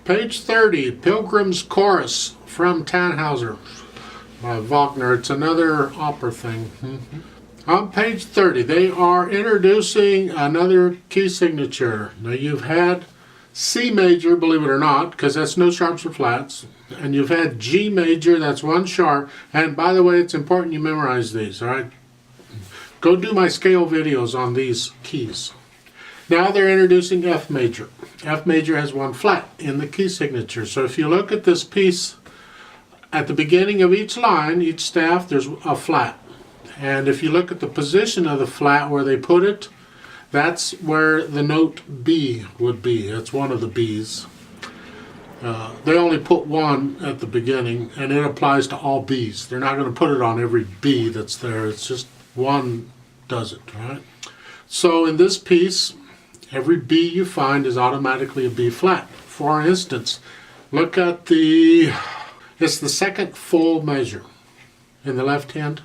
Page 30, Pilgrim's Chorus from Tannhauser by Wagner. It's another opera thing. On page 30, they are introducing another key signature. Now you've had C major, believe it or not, because that's no sharps or flats. And you've had G major, that's one sharp. And by the way, it's important you memorize these, all right? Go do my scale videos on these keys. Now they're introducing F major. F major has one flat in the key signature. So if you look at this piece, at the beginning of each line, each staff, there's a flat. And if you look at the position of the flat where they put it, that's where the note B would be. That's one of the B's. They only put one at the beginning, and it applies to all B's. They're not going to put it on every B that's there. It's just one does it, right? So in this piece, every B you find is automatically a B flat. For instance, look at it's the second full measure. In the left hand,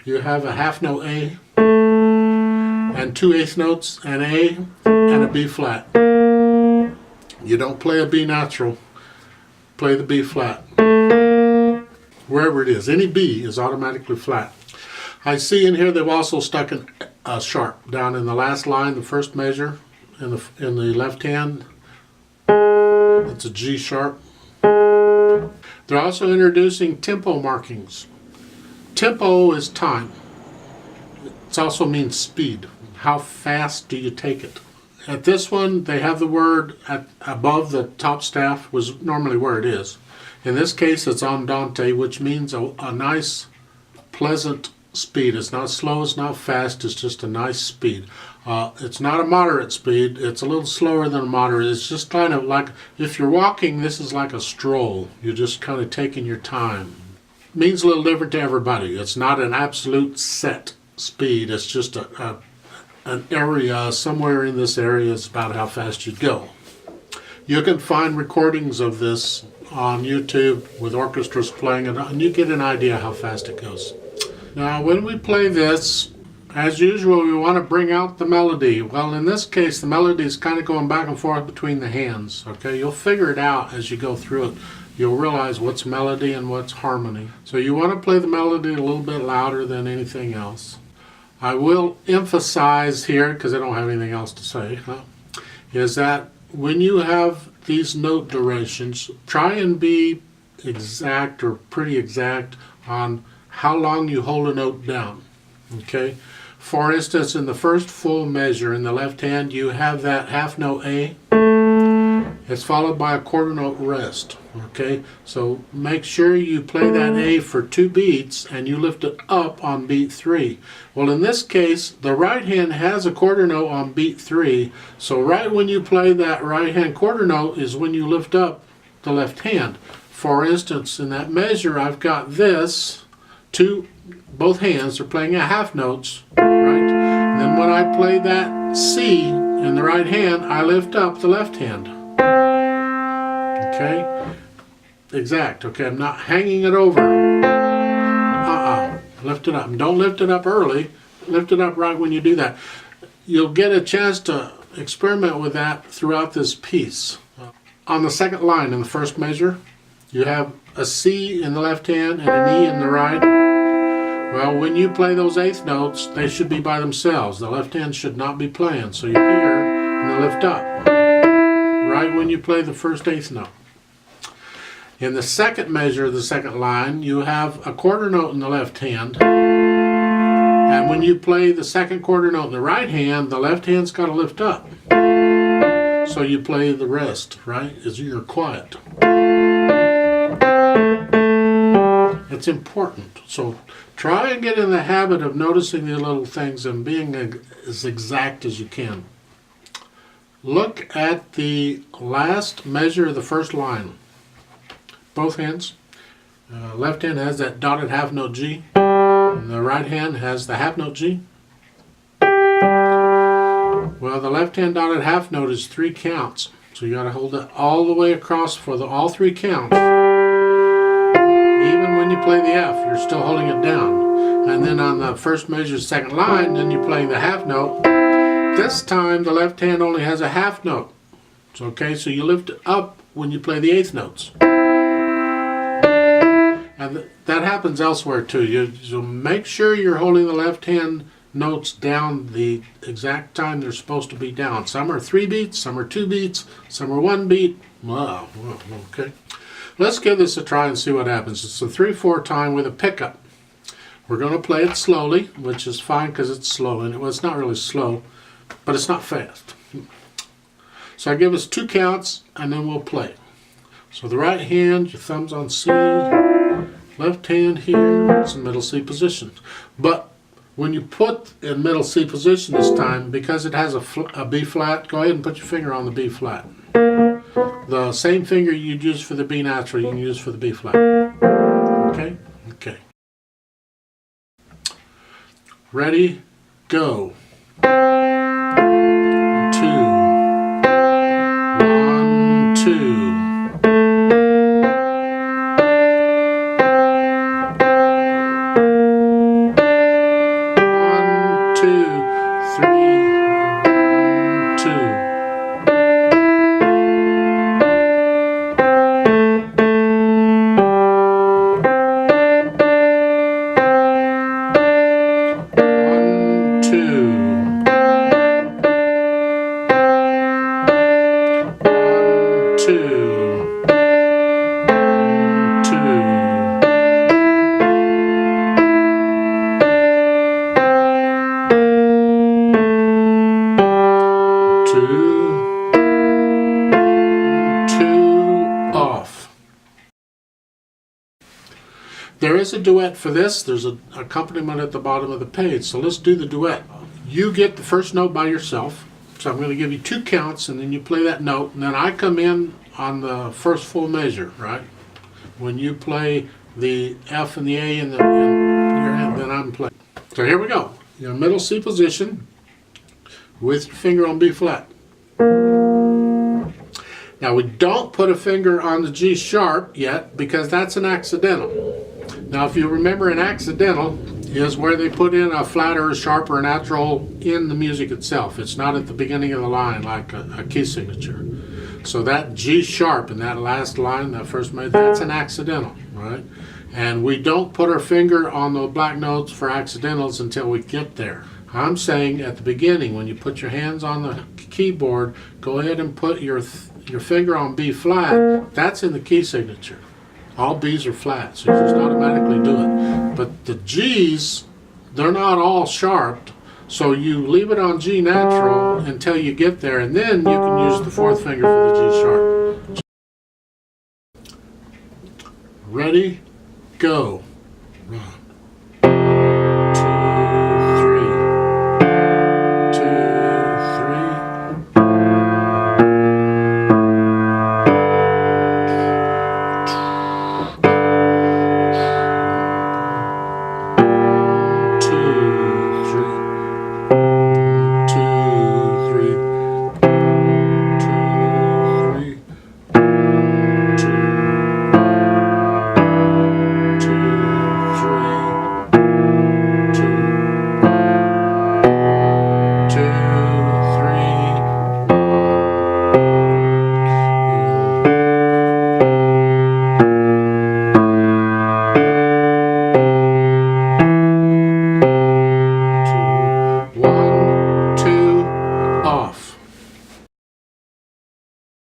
you have a half note A, and 2 eighth notes, an A, and a B flat. You don't play a B natural, play the B flat. Wherever it is, any B is automatically flat. I see in here they've also stuck a sharp down in the last line, the first measure, in the left hand. It's a G sharp. They're also introducing tempo markings. Tempo is time. It also means speed. How fast do you take it? At this one, they have the word above the top staff, was normally where it is. In this case, it's andante, which means a nice, pleasant speed. It's not slow, it's not fast, it's just a nice speed. It's not a moderate speed, it's a little slower than a moderate. It's just kind of like, if you're walking, this is like a stroll. You're just kind of taking your time. It means a little different to everybody. It's not an absolute set speed, it's just an area, somewhere in this area is about how fast you'd go. You can find recordings of this on YouTube with orchestras playing it, and you get an idea how fast it goes. Now when we play this, as usual, we want to bring out the melody. Well, in this case, the melody is kind of going back and forth between the hands. Okay, you'll figure it out as you go through it. You'll realize what's melody and what's harmony. So you want to play the melody a little bit louder than anything else. I will emphasize here, because I don't have anything else to say, is that when you have these note durations, try and be exact or pretty exact on how long you hold a note down. Okay? For instance, in the first full measure in the left hand, you have that half note A. It's followed by a quarter note rest. Okay? So make sure you play that A for 2 beats and you lift it up on beat 3. Well, in this case, the right hand has a quarter note on beat 3. So right when you play that right hand quarter note is when you lift up the left hand. For instance, in that measure, I've got this. Both hands are playing a half notes, right? And then when I play that C in the right hand, I lift up the left hand. Okay? Exact. Okay, I'm not hanging it over. Lift it up. And don't lift it up early. Lift it up right when you do that. You'll get a chance to experiment with that throughout this piece. On the second line in the first measure, you have a C in the left hand and an E in the right. Well, when you play those eighth notes, they should be by themselves. The left hand should not be playing. So you're here and they lift up. Right when you play the first eighth note. In the second measure of the second line, you have a quarter note in the left hand. And when you play the second quarter note in the right hand, the left hand's got to lift up. So you play the rest, right? As you're quiet. It's important. So try and get in the habit of noticing the little things and being as exact as you can. Look at the last measure of the first line. Both hands. Left hand has that dotted half note G. And the right hand has the half note G. Well, the left hand dotted half note is 3 counts. So you got to hold it all the way across for all 3 counts. Even when you play the F, you're still holding it down. And then on the first measure, second line, then you play the half note. This time the left hand only has a half note. Okay, so you lift it up when you play the eighth notes. And that happens elsewhere too. So make sure you're holding the left hand notes down the exact time they're supposed to be down. Some are 3 beats, some are 2 beats, some are 1 beat. Wow, okay. Let's give this a try and see what happens. It's a 3/4 time with a pickup. We're going to play it slowly, which is fine because it's slow. And it's not really slow, but it's not fast. So I give us 2 counts, and then we'll play. So the right hand, your thumb's on C. Left hand here, it's in middle C position. But when you put in middle C position this time, because it has a B flat, go ahead and put your finger on the B flat. The same finger you'd use for the B natural, you can use for the B flat. Okay? Okay. Ready? Go. 2. 1, 2. 2 off. There is a duet for this. There's an accompaniment at the bottom of the page. So let's do the duet. You get the first note by yourself. So I'm going to give you 2 counts, and then you play that note, and then I come in on the first full measure, right? When you play the F and the A in your hand, then I'm playing. So here we go. You're in middle C position with your finger on B flat. Now we don't put a finger on the G sharp yet because that's an accidental. Now if you remember, an accidental is where they put in a flat or a sharp or a natural in the music itself. It's not at the beginning of the line like a key signature. So that G sharp in that last line, that first measure, that's an accidental, right? And we don't put our finger on the black notes for accidentals until we get there. I'm saying at the beginning, when you put your hands on the keyboard, go ahead and put your finger on B flat. That's in the key signature. All B's are flat, so you just automatically do it. But the G's, they're not all sharp, so you leave it on G natural until you get there, and then you can use the 4th finger for the G sharp. Ready? Go.